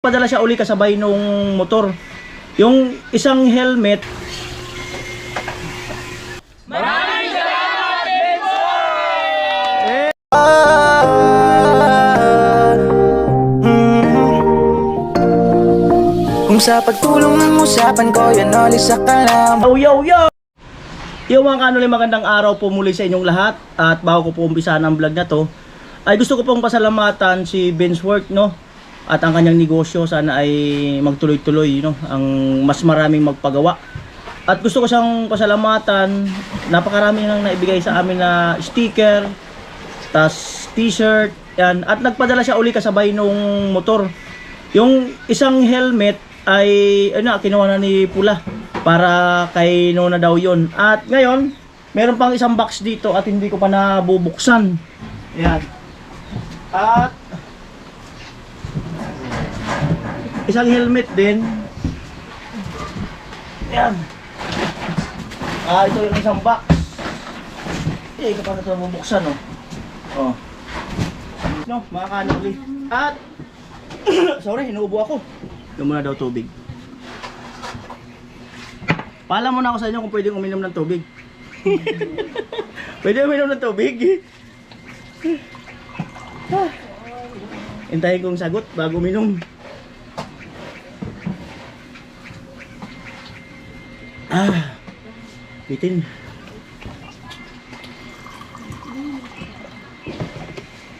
Padala siya uli kasabay nung motor. Yung isang helmet. Maraming salamat, Kung sa pagtulong ng usapan ko, yan alis sa kalam. Yo! Yung mga kanuli, magandang araw po muli sa inyong lahat. At bago ko po umpisahan ang vlog na to, ay gusto ko pong pasalamatan si Bensworth, no? At ang kanyang negosyo, sana ay magtuloy-tuloy, no? Ang mas maraming magpagawa. At gusto ko siyang pasalamatan. Napakarami nang naibigay sa amin na sticker, tas t-shirt, yan. At nagpadala siya uli kasabay nung motor. Yung isang helmet ay kinuha na ni Pula para kay Nona daw yon. At ngayon meron pang isang box dito at hindi ko pa nabubuksan. Ayan. At isang helmet din. Ayan. Ito yung isang box. Hindi ko pa na ito nabubuksan, no? Oh. No, mga kanuli. At sorry, inuubo ako. Yung muna daw tubig. Paalam muna ako sa inyo kung pwedeng uminom ng tubig. Pwede uminom ng tubig. Hintayin kong sagot bago uminom. Bitin.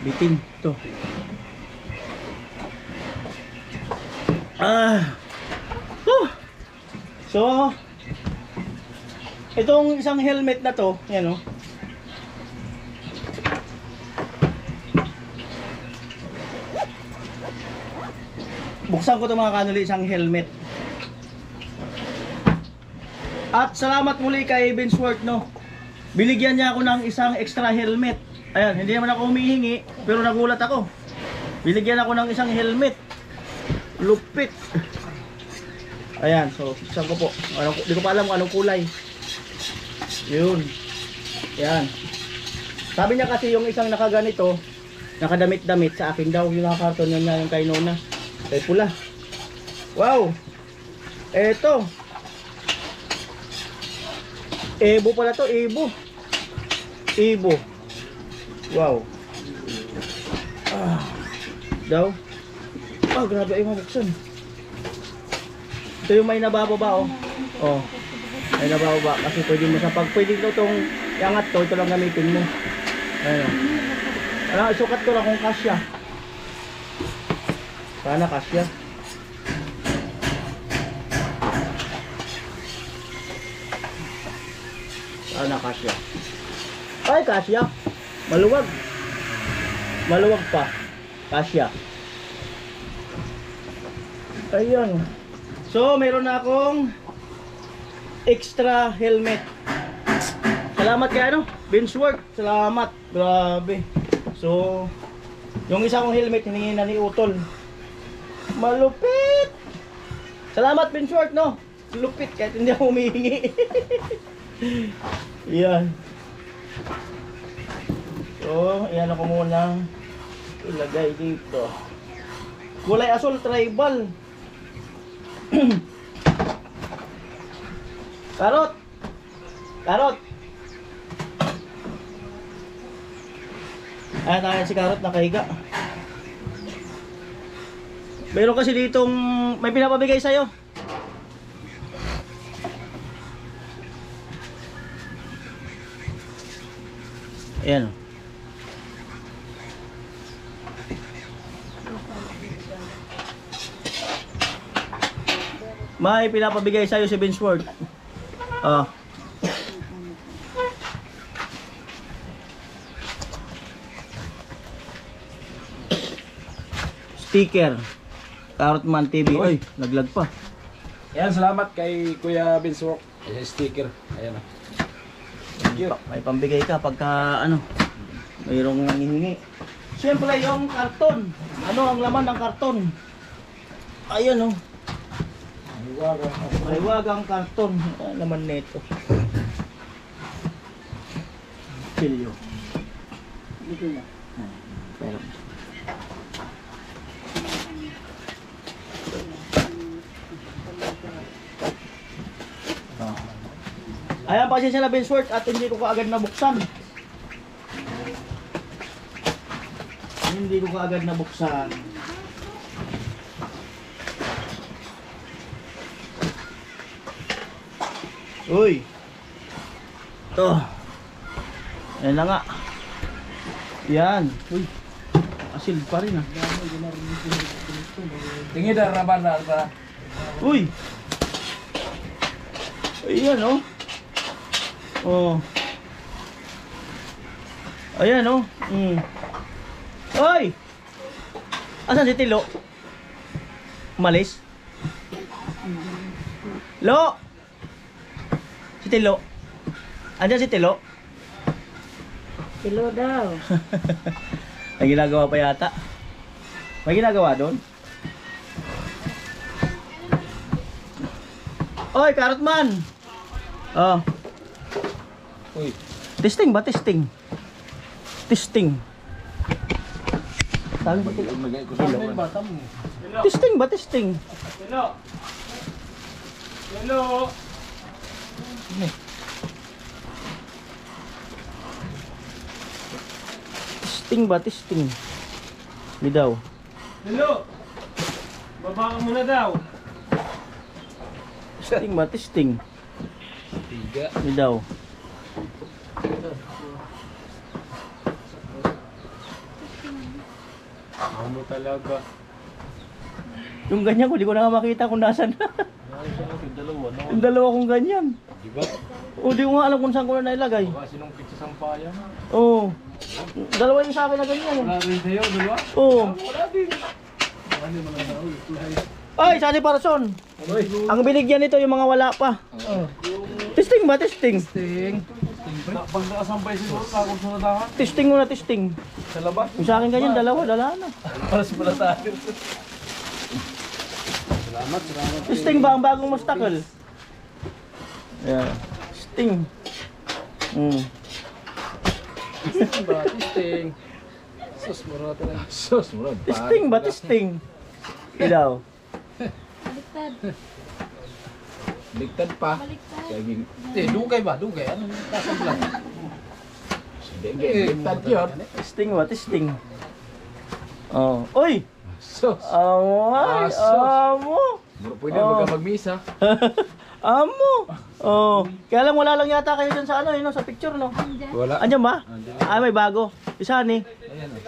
Bitin to. So, itong isang helmet na to, yan o. Buksan ko to mga kanuli, isang helmet. At salamat muli kay Bensworth, no. Binigyan niya ako ng isang extra helmet. Ayan, hindi naman ako humihingi, pero nagulat ako. Binigyan ako ng isang helmet. Lupit. Ayan, so buksan ko po. Hindi ko pa alam kung anong kulay. Yun. Ayan. Sabi niya kasi yung isang nakaganito, nakadamit-damit sa akin daw. Yung nakakarton niya yung kay Nona. Kay Pula. Wow. Eto. Evo pala to, Evo. Evo. Wow. Daw. Grabe ay mabuksan. Ito yung may nabababa, oh. Oh. May nabababa kasi pwede mo sa pwede ito itong iangat to, ito lang gamitin mo. Ayun. Isukat ko lang kung kasya. Sana kasya. Sana kasya. Ay, kasya. Maluwag. Maluwag pa. Kasya. Ayun. So, meron na akong extra helmet. Salamat kay Bensworth. Salamat. Grabe. So, yung isa kong helmet hiningi na ni Utol. Malupit. Salamat Bensworth, no. Lupit kahit hindi ako humihingi. Yan. So, ayan ako muna ilagay dito. Kulay asul tribal. Karot. Karot. Ayan tayo si Karot nakahiga. Meron kasi ditong may pinapabigay sa'yo. Ayan. May pinapabigay sa'yo si Bensworth. Sticker. Carrotman TV. Oy, naglag pa. Ayan, salamat kay Kuya Bensworth. Ayan, sticker. Ayan. Thank you. May pambigay ka pagka mayroong nangihingi. Siyempre yung karton. Ano ang laman ng karton? Ayun oh. Maliwagang karton. Ano naman nito? Pilyo. Dito na. Pero Ayan, pasensya na Bensworth at hindi ko kaagad nabuksan. Hindi ko kaagad nabuksan. Uy! Ito. Ayan na nga. Yan. Uy. Asil pa rin ah. Tingin na raban na para. Uy! Ayan oh. Oh. Ayan oh. Oy! Asan si Tilo? Umalis? Lo! Si Tilo? Andiyan si Tilo? Kilo daw. May ginagawa pa yata. May ginagawa doon? Oy, Carrotman! Oh. Uy. Testing ba? Testing. Testing. Sabi ba? Magay ko sa bata mo. Testing ba? Testing. Hello. Hello. Testing ba? Testing. Di daw. Hello. Baba ka muna daw. Testing ba? Testing. Tiga. Di daw. Ano talaga? Yung ganyan ko, di ko na nga makita kung nasan. Yung dalawa kong ganyan. Di ba? O, di ko nga alam kung saan ko na nailagay. Baka sinungkit sa sampayan. Oo. Dalawa yung sa akin na ganyan. Wala rin sa'yo, dalawa? Oo. Wala din. Ay, saan Parason? Ang binigyan nito yung mga wala pa. Testing ba? Testing. Pag nakasampay siguro, takot sa nadahan. Testing muna, testing. Sa labas. Yung sa akin ganyan, dalawa na. Para sa pala sa akin. Salamat. Testing ba ang bagong mustakal? Yeah. Testing. Testing. Sus, mura talaga. Sus, mura. Testing ba? Testing. Ilaw. Baliktad. Ligtad pa. Baliktad. Dugay ba? Dugay. Ano yung kasamplan? Ligtad yun. Testing ba? Testing. Oh. Uy! Sus. Amo! Ay! Sus. Amo! Pwede mo ka magmisa. Amo! Oh. Kaya lang wala lang yata kayo dyan sa ano, yun, no, sa picture, no? Wala. Andiyan ba? Ah, may bago. Isa ni. Ayan o.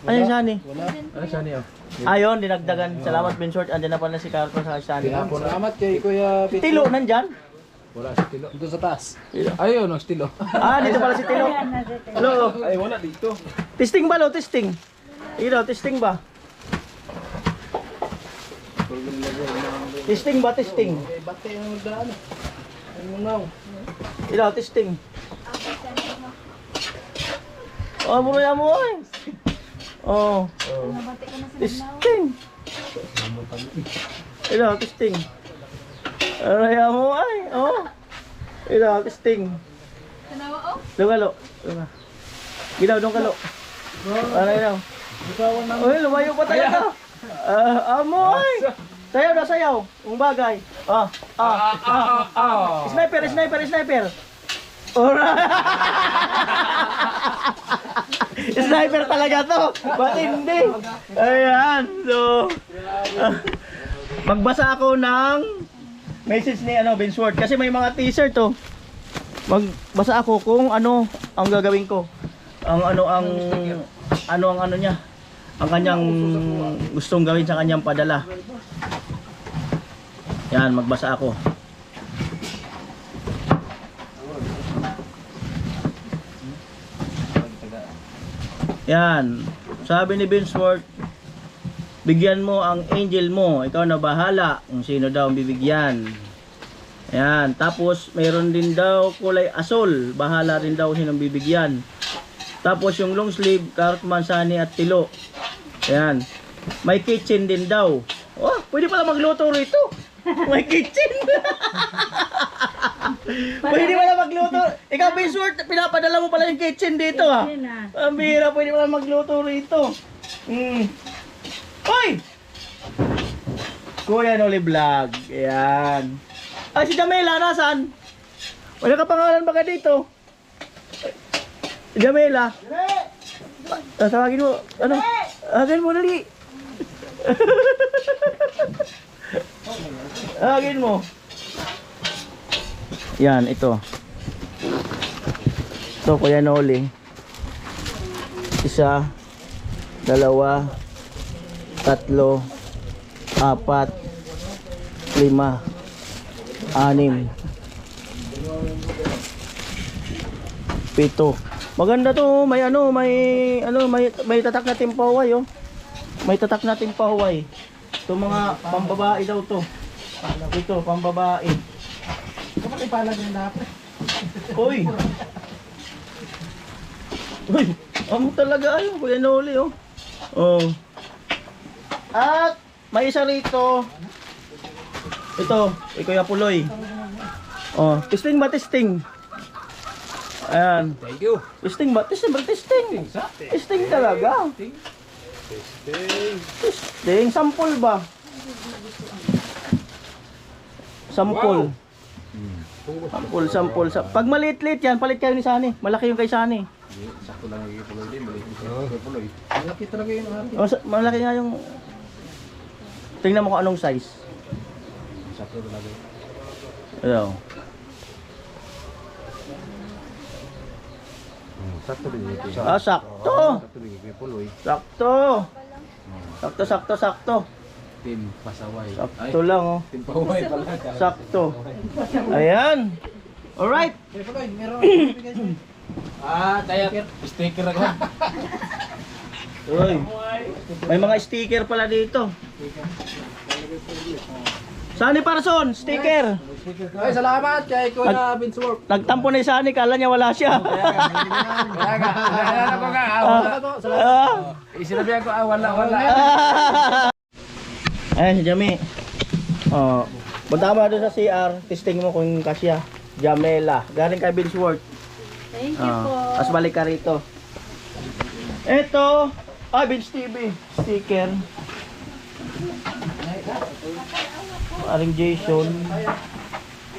Ano yung Shani? Wala. Ano siya niyo? Ayun, dinagdagan. Salamat, Bensworth. Andiyan na pala si Carlton sa Shani. Salamat kay Kuya Pito. Tilo, nandyan? Wala si Tilo. Dito sa taas. Ayun, ang Tilo. Ah, dito pala si Tilo. Hello. Ay, wala dito. Testing ba, lo? Testing. Ilo, testing ba? Testing ba, testing? Bate yung daan. Ano na? Ilo, testing. Oh, buruya mo eh. Oh, Nabati ko na sa Lanao. testing. Ilo, testing. Araya mo ay. Oh. Ilo, testing. Tanawa oh. Lugalo. Gidaw dong kalo. Ano yun? Uy, lumayo pa tayo na. Amoy! Sayaw na sayaw. Ang bagay. Sniper, sniper, sniper. Alright. Sniper talaga to. Ba't hindi? Ayan. So, magbasa ako ng message ni Bensworth. Kasi may mga teaser to. Magbasa ako kung ano ang gagawin ko. Ang ano niya. Ang kanyang gustong gawin sa kanyang padala. Yan, magbasa ako. Yan. Sabi ni Bensworth, bigyan mo ang angel mo. Ikaw na bahala kung sino daw ang bibigyan. Yan. Tapos, mayroon din daw kulay asol. Bahala rin daw sinong bibigyan. Tapos, yung long sleeve, Carrotman, Shani at Tilo. Yan. May kitchen din daw. Oh, pwede pala magluto rito. May kitchen. Pwede pala magluto. Ikaw, Bensworth, pinapadala mo pala yung kitchen dito ha. Yun na. Ang bihira, pwede pala magluto rito. Hoy! Kuya Noli Vlog. Ayan. Ay, si Jamela, nasan? Wala ka pangalan ba ka dito? Jamela. Tawagin mo. Ano? Tawagin mo dali. Tawagin mo. Yan, ito. Ito, Kuya Noli. Isa, dalawa, tatlo, apat, lima, anim, pito. Maganda to, may may tatak na timpaway oh. May tatak na timpaway. Ito mga pambabae daw to. Ito, pambabae. Kapag ipalag yung dapat. Uy. Uy, amo talaga ayun, Kuya Noli oh. Oh. At may isa rito. Ito, Kuya Puloy. Oh, testing ba testing? Ayan. Thank you. Testing ba? Testing ba? Testing. Testing talaga. Testing. Sample ba? Sample. Sample. Pag maliit-liit yan, palit kayo ni Sani. Malaki yung kay Sani. Sakto lang yung puloy din. Puloy. Malaki talaga yung ating. Oh, malaki nga yung... Tingnan mo kung anong size. Sakto talaga. Ayan. Sakto din yung puloy. Ah, sakto. Sakto din yung puloy. Sakto. Tin pasaway. Sakto lang oh. Tin paway pala. Sakto. Ayan. Alright. Kaya sticker agad. Uy. May mga sticker pala dito. Sani Parason, sticker. Ay, salamat kay Kuya Binswork. Nagtampo na yung Sani, kala niya wala siya. Kaya ko nga, wala ko. Isinabihan ko, wala. Ayan si Jami. Oh, punta ka ba doon sa CR, testing mo kung kasya. Jamela, galing kay Binsworth. Thank you po. Tapos balik ka rito. Ito, Vince TV, sticker. Aring Jason,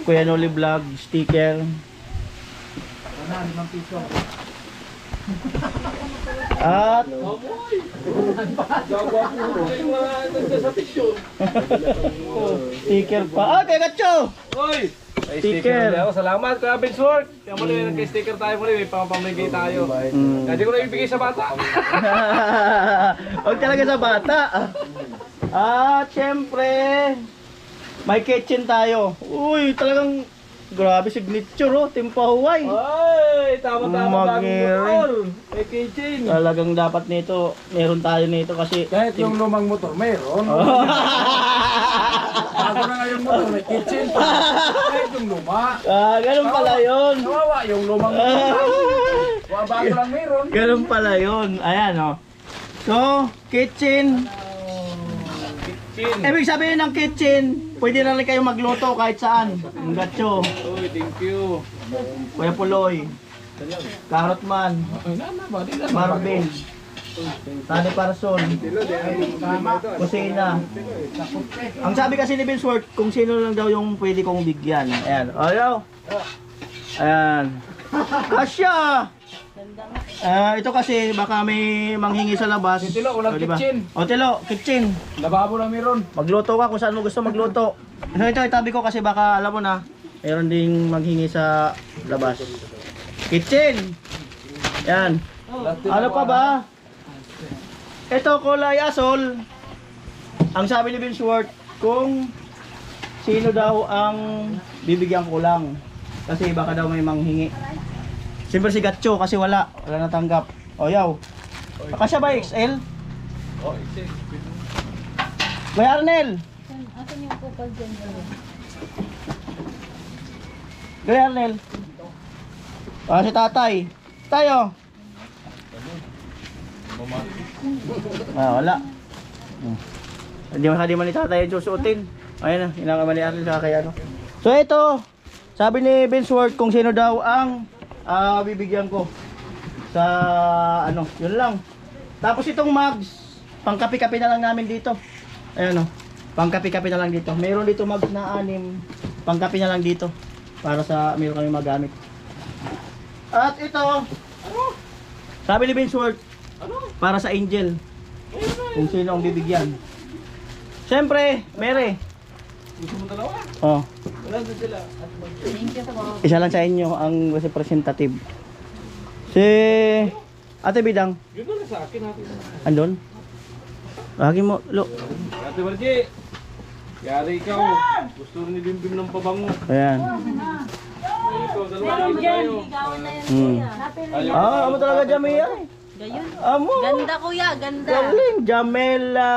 Kuya Noli Vlog, sticker. At sticker pa. Ah, kay Gatcho! Oy! Ay, Sticker. sticker. Salamat Kuya Binswork. Kaya muli, nagka-sticker tayo muli. May pamamigay tayo. Hindi ko na ibigay sa bata. Huwag talaga sa bata. At syempre, may kitchen tayo. Uy, talagang grabe signature oh, Timpahuay. Ay, tama-tama bagong Magiri. motor. May kitchen. Talagang dapat nito, meron tayo nito kasi Kahit yung lumang motor, mayroon. Bago na nga yung motor, may kitchen pa. Kahit yung luma. ganun pala yun. Kawawa yung lumang motor. Bago lang mayroon. Ganun pala yun. Ayan oh. So, kitchen. Kitchen. Ibig sabihin ng kitchen, pwede na rin kayo magluto kahit saan. Ang Gatcho, Uy, thank you. Kuya Puloy, Carrotman, Marvin, Tani Parason, Kusina. Ang sabi kasi ni Binsworth, kung sino lang daw yung pwede kong bigyan. Ayan, ayaw. Ayan. Kasya! Ito kasi baka may manghingi sa labas. Si Tilo, walang diba? kitchen. O Tilo, kitchen. Lababo lang mayroon. Magluto ka kung saan mo gusto magluto. Ito itabi ko kasi baka alam mo na, mayroon ding maghingi sa labas. Kitchen! Yan. Ano pa ba? Ito kulay asol. Ang sabi ni Binsworth, kung sino daw ang bibigyan ko lang. Kasi baka daw may manghingi. Siyempre si Gatcho kasi wala natanggap. O yaw. Kasya ba XL? Oh, XL. Kuya Arnel. Asan yung kupal dyan? Kuya Arnel. Si tatay. Tayo. Wala. Hindi man ni tatay yung susuotin. Ayun na, hinakaman ni Arnel sa kaya ano. So ito, sabi ni Binsworth kung sino daw ang bibigyan ko sa ano, yun lang. Tapos itong mugs, pangkapi-kapi na lang namin dito. Ayan o, pangkapi-kapi na lang dito. Meron dito mugs na 6, pangkapi na lang dito. para sa meron kami magamit. At ito, sabi ni Vinsworth, para sa Angel. Kung sino ang bibigyan. Siyempre, Mere. Gusto mo dalawa? Oh, Wala na sila. Thank you po. isa lang sa inyo ang representative. Si Ate Bidang, Yun na lang sa akin natin. andun? Lagi mo, lo. Ate Margie. Yari ikaw. Gusto rin ni Bimbim ng pabango. Ayan. Ikaw, dalawa tayo. Ah, amo talaga Jamila eh. Gayon. Amo. Ganda kuya, ganda. Galing. Jamela,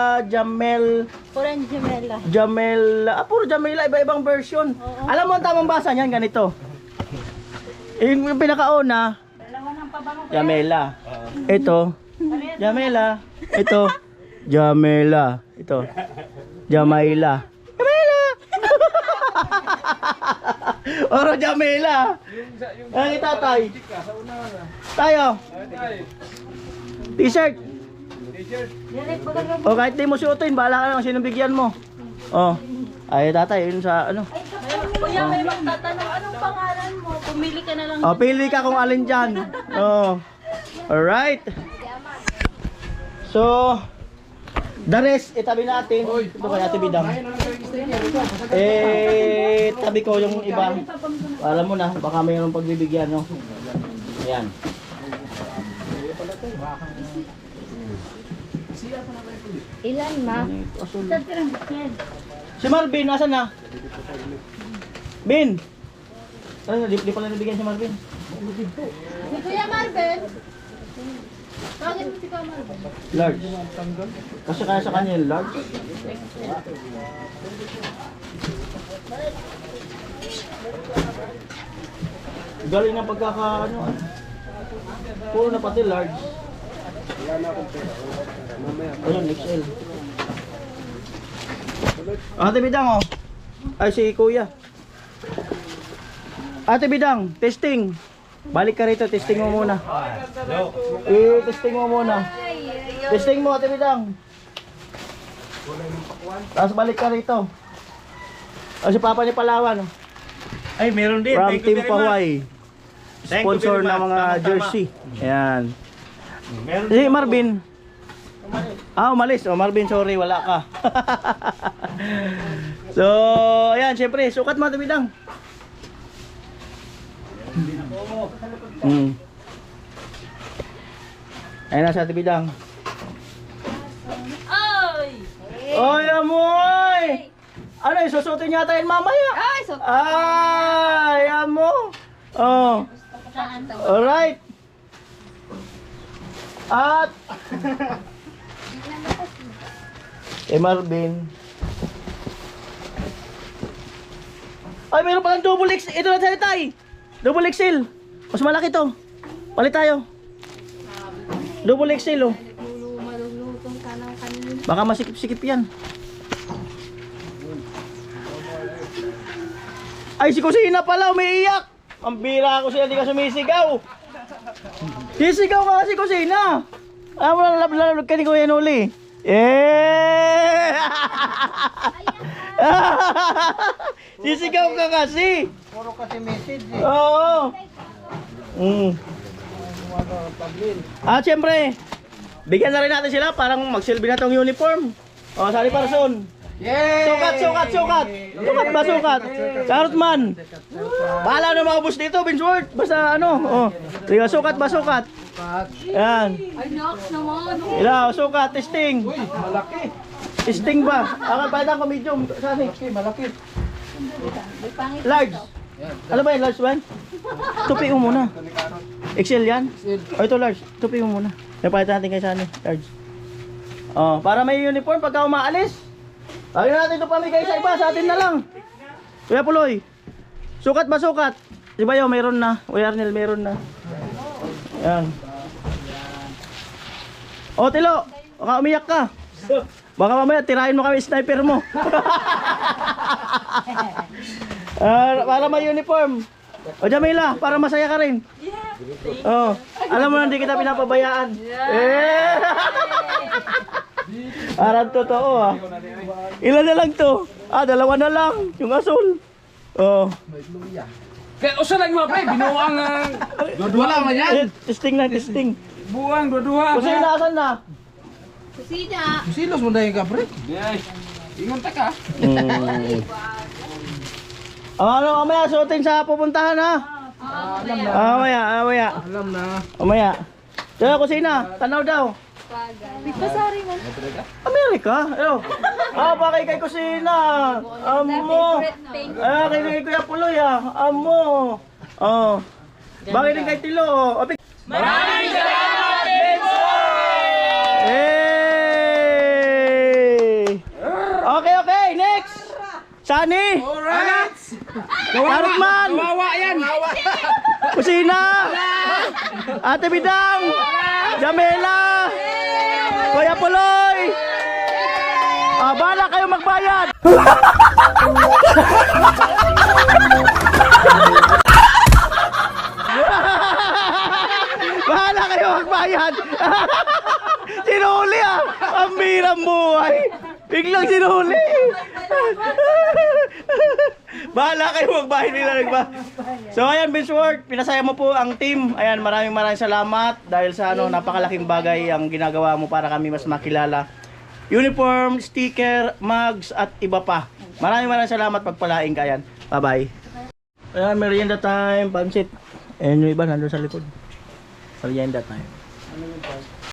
Puran Jamela. Jamela. Ah, puro Jamela, iba-ibang version. Alam mo ang tamang basa niyan, ganito. Yung pinakauna, Jamela. Ito, Jamela. Ito, Jamela. Ito, Jamaila. Jamela! Oro Jamela. Ang itatay. Sa una na. Tayo. Ay, T-shirt. t-shirt. O kahit di mo suotin, bahala ka lang sinong bigyan mo. Oh. Ay tatay, yun sa ano. Kuya, may magtatanong, anong pangalan mo? Pumili ka na lang. Oh, pili ka kung alin dyan. Oh. Alright. So, the rest, itabi natin. Ito kay Ate Bidang. Tabi ko yung iba. Alam mo na, baka mayroong pagbibigyan, no? Ayan. Ilan ma? Si Marvin, nasan na? Bin! Ano, di pala nabigyan si Marvin. Si Kuya Marvin. Bakit si Kuya Marvin? Large. Kasi kaya sa kanya yung large. Galing ng pagkaka ano. Puro na pati large. Ayun, XL. Ate Bidang oh. Ay si Kuya. Ate Bidang, testing. Balik ka rito, testing mo muna. Testing mo muna. Testing mo Ate Bidang. Tapos balik ka rito. O si Papa ni Palawan. Oh. Ay, meron din. From Thank you Team very much. Hawaii. Thank you Sponsor very ng much. mga Tama, tama. jersey. Ayan. Meron Si Marvin. Ah, umalis. Oh, Marvin, sorry, wala ka. So, ayan, syempre, sukat mo, Ate Bidang. Ayan na sa Ate Bidang. Ay! Oy, amoy! Ano, isusutin yata yun mamaya? Ay, so Ay, amo! Oh, saan to? alright. At Marvin. Ay, meron palang double X. Ito na tayo tay. Double XL. Mas malaki to. Palit tayo. Double XL oh. Malulutong ka ng kanina. Baka masikip-sikip yan. Ay, si Kusina pala, umiiyak. Ang bira ko siya, di ka sumisigaw. Sisigaw ka kasi Kusina. Alam mo lang, lablab ka ni Kuya Noli. Eh! Sisigaw ka kasi. Puro kasi message Oo. At syempre, bigyan na rin natin sila parang magsilbi na tong uniform. O, sali person. Sukat, sukat, sukat. Sukat ba, sukat? Charot man. Bahala na mga boss dito, Vinsworth. Basta ano, oh. Sige, sukat ba, sukat? Yan. Ay, naks naman. Ilaw, sukat, testing. Malaki. Testing ba? Ako, palitan ko medium. Saan eh? malaki. Large. Ano ba yan, large ba yan? Tupi mo muna. XL yan? O ito large. Tupi mo muna. Napalitan natin kay Sunny. Large. Oh, para may uniform pagka umaalis. Lagi natin ito pamigay sa iba, sa atin na lang. Kuya Puloy, sukat ba sukat? Di ba yun, mayroon na. Kuya Arnel, mayroon na. Yan. O Tilo, baka umiyak ka. Baka mamaya tirahin mo kami sniper mo. Para may uniform. O Jamila, para masaya ka rin. Oh, alam mo na hindi kita pinapabayaan. Eh. Arang totoo ah. Ilan na lang to? Ah, dalawa na lang. Yung asul. Oh. Kaya usa lang mga pre, binuang dua-dua lang na yan. Testing na, testing. Buang dua-dua. Kusina, asan na? Kusina. Silos mo dahil ka pre. Yes. Ingon ta ka. Ano, mamaya suotin sa pupuntahan ha? Mamaya. Alam na. Mamaya. Diyan, kusina, tanaw daw. Pasari man. Amerika? Ano? Bakit kay kusina? Amo. Kay Kuya Puloy Amo. Oh. Bakit din kay Tilo? Maraming salamat, Hey! Okay, next! Sani! Alright. Karutman! Kawawa yan. Kusina! Ate Bidang! Jamela! Kuya Puloy! Bala kayo magbayad! Bahala kayo magbayad! Sinuli Ang birang buhay! Biglang sinuli! Bahala kayo magbayad nila So ayan, Benchwork, pinasaya mo po ang team. Ayan, maraming salamat dahil sa napakalaking bagay ang ginagawa mo para kami mas makilala. Uniform, sticker, mugs at iba pa. Maraming salamat, pagpalain ka. Ayan, bye-bye. Ayan, merienda time, pansit. Ayan yung iba nandun sa likod. Merienda time.